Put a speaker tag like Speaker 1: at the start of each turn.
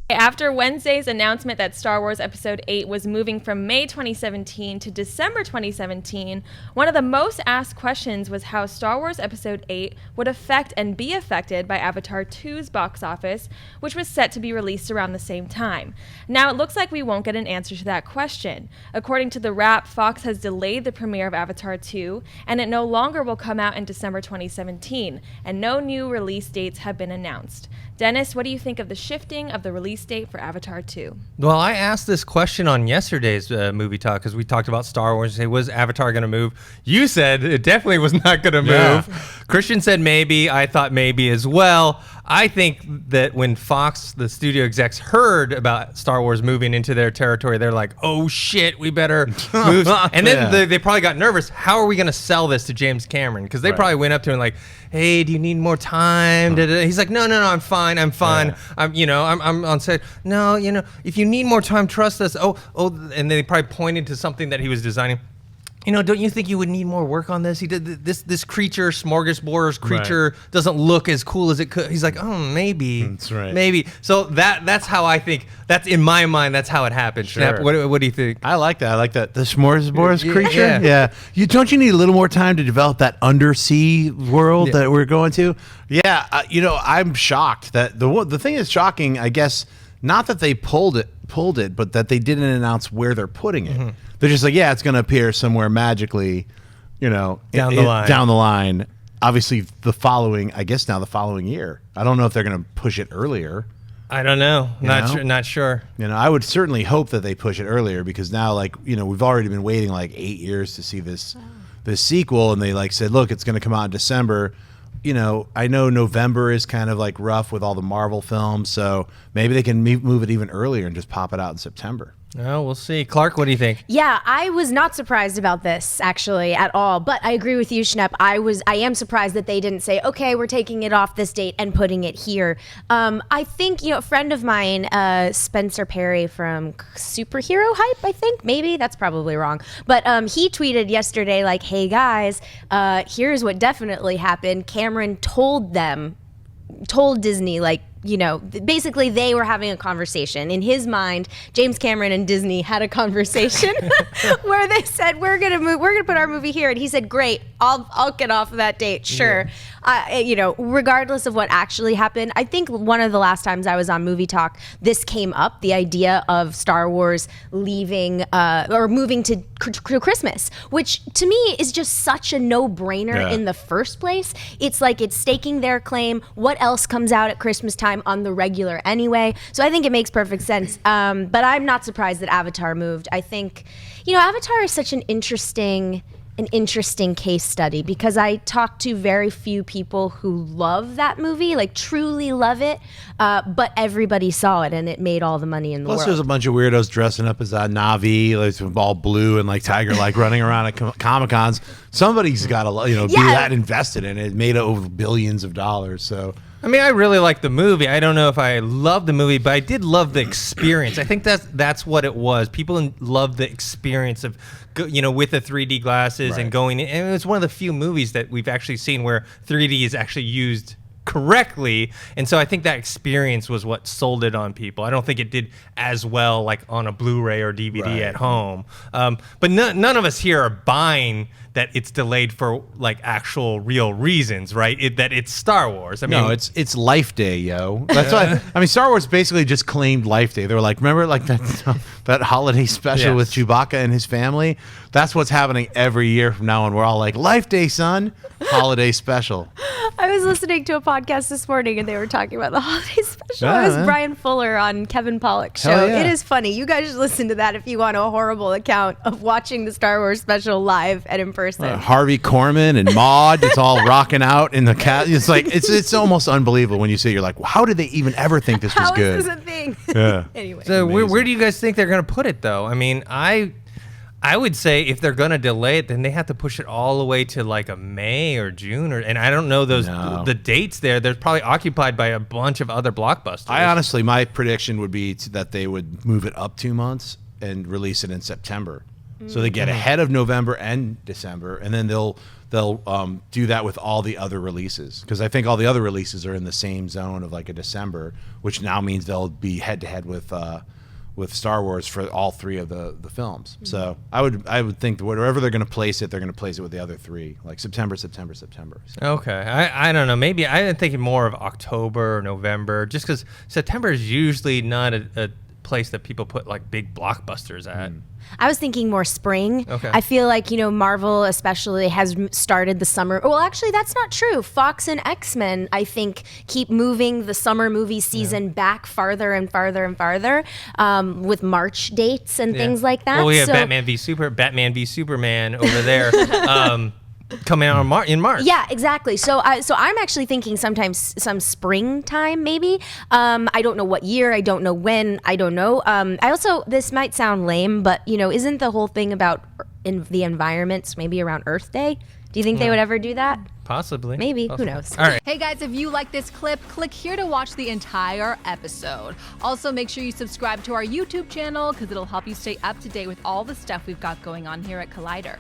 Speaker 1: After Wednesday's announcement that Star Wars Episode 8 was moving from May 2017 to December 2017, one of the most asked questions was how Star Wars Episode 8 would affect and be affected by Avatar 2's box office, which was set to be released around the same time. Now, it looks like we won't get an answer to that question. According to The Wrap, Fox has delayed the premiere of Avatar 2, and it no longer will come out in December 2017, and no new release dates have been announced. Dennis, what do you think of the shifting of the release date for Avatar 2?
Speaker 2: Well, I asked this question on yesterday's movie talk because we talked about Star Wars. Say, was Avatar going to move? You said it definitely was not going to move. Christian said maybe. I thought maybe as well. I think that when Fox, the studio execs, heard about Star Wars moving into their territory, they're like, oh shit, we better move. And then they probably got nervous. How are we going to sell this to James Cameron? Because they probably went up to him like, hey, do you need more time? He's like, no, I'm fine.
Speaker 3: Yeah.
Speaker 2: I'm on set. No, if you need more time, trust us. Oh, and they probably pointed to something that he was designing. Don't you think you would need more work on this? He did this creature, smorgasbord creature, doesn't look as cool as it could. He's like, oh, maybe. That's right. Maybe. So that's how I think. That's in my mind. That's how it happened.
Speaker 3: Sure.
Speaker 2: Snap, what do you think?
Speaker 3: I like that. The smorgasbord creature.
Speaker 2: Yeah.
Speaker 3: Don't you need a little more time to develop that undersea world that we're going to? Yeah. I'm shocked that the thing is shocking. I guess not that they pulled it, but that they didn't announce where they're putting it. Mm-hmm. They're just like, it's going to appear somewhere magically,
Speaker 2: down the line.
Speaker 3: Obviously, the following year. I don't know if they're going to push it earlier.
Speaker 2: I don't know. Not sure.
Speaker 3: I would certainly hope that they push it earlier because now, we've already been waiting 8 years to see this sequel, and they said, look, it's going to come out in December. I know November is kind of rough with all the Marvel films, so maybe they can move it even earlier and just pop it out in September.
Speaker 2: Oh, we'll see. Clark, what do you think?
Speaker 4: Yeah, I was not surprised about this actually at all, but I agree with you, Schnepp. I am surprised that they didn't say, okay, we're taking it off this date and putting it here. I think, a friend of mine, Spencer Perry from Superhero Hype, I think, maybe, that's probably wrong, but he tweeted yesterday hey guys, here's what definitely happened. Cameron told Disney, basically they were having a conversation. In his mind, James Cameron and Disney had a conversation where they said, we're gonna put our movie here. And he said, great, I'll get off of that date, sure. Yeah. Regardless of what actually happened, I think one of the last times I was on Movie Talk, this came up, the idea of Star Wars leaving or moving to Christmas, which to me is just such a no-brainer in the first place. It's it's staking their claim. What else comes out at Christmas time on the regular anyway? So I think it makes perfect sense. But I'm not surprised that Avatar moved. I think, Avatar is such an interesting case study because I talked to very few people who love that movie, truly love it, but everybody saw it and it made all the money in the world.
Speaker 3: Plus there's a bunch of weirdos dressing up as Na'vi, all blue and tiger running around at Comic-Cons. Somebody's got to be that invested in it. It made over billions of dollars, so...
Speaker 2: I really like the movie. I don't know if I love the movie, but I did love the experience. I think that's what it was. People loved the experience of, with the 3D glasses and going in. And it was one of the few movies that we've actually seen where 3D is actually used correctly, and so I think that experience was what sold it on people. I don't think it did as well on a Blu-ray or DVD at home. But none of us here are buying that it's delayed for actual real reasons, right? That it's Star Wars.
Speaker 3: No, it's Life Day, yo. That's why. Star Wars basically just claimed Life Day. They were remember that holiday special with Chewbacca and his family? That's what's happening every year from now on. We're all Life Day, son. Holiday special.
Speaker 4: I was listening to a podcast this morning and they were talking about the holiday special. It was Brian Fuller on Kevin Pollak's show. It is funny. You guys should listen to that if you want a horrible account of watching the Star Wars special live and in person.
Speaker 3: Harvey Korman and Maude, it's all rocking out in the cat. It's it's almost unbelievable when you see it. You're like, how did they even ever think this was good?
Speaker 4: How is this a thing?
Speaker 3: Yeah.
Speaker 4: Anyway.
Speaker 2: So where do you guys think they're going to put it, though? I would say if they're going to delay it, then they have to push it all the way to a May or June, and I don't know the dates there. They're probably occupied by a bunch of other blockbusters.
Speaker 3: My prediction would be that they would move it up 2 months and release it in September. So they get ahead of November and December, and then they'll do that with all the other releases, because I think all the other releases are in the same zone of like a December, which now means they'll be head to head with Star Wars for all three of the films. So I would think that wherever they're going to place it, they're going to place it with the other three, like September. So.
Speaker 2: Okay, I don't know. Maybe I'm thinking more of October or November, just because September is usually not a place that people put like big blockbusters at.
Speaker 4: I was thinking more spring.
Speaker 2: Okay.
Speaker 4: I feel like, Marvel especially has started the summer. Well, actually, that's not true. Fox and X-Men, I think, keep moving the summer movie season back farther and farther and farther, with March dates and things like that.
Speaker 2: Well, we have Batman v Superman over there. Coming out in March.
Speaker 4: Yeah, exactly. So I'm actually thinking sometimes some springtime, maybe. I don't know what year. I don't know when. I don't know. I also, this might sound lame, but isn't the whole thing about the environments maybe around Earth Day? Do you think they would ever do that?
Speaker 2: Possibly.
Speaker 4: Maybe.
Speaker 2: Possibly.
Speaker 4: Who knows?
Speaker 2: All right.
Speaker 5: Hey guys, if you like this clip, click here to watch the entire episode. Also, make sure you subscribe to our YouTube channel because it'll help you stay up to date with all the stuff we've got going on here at Collider.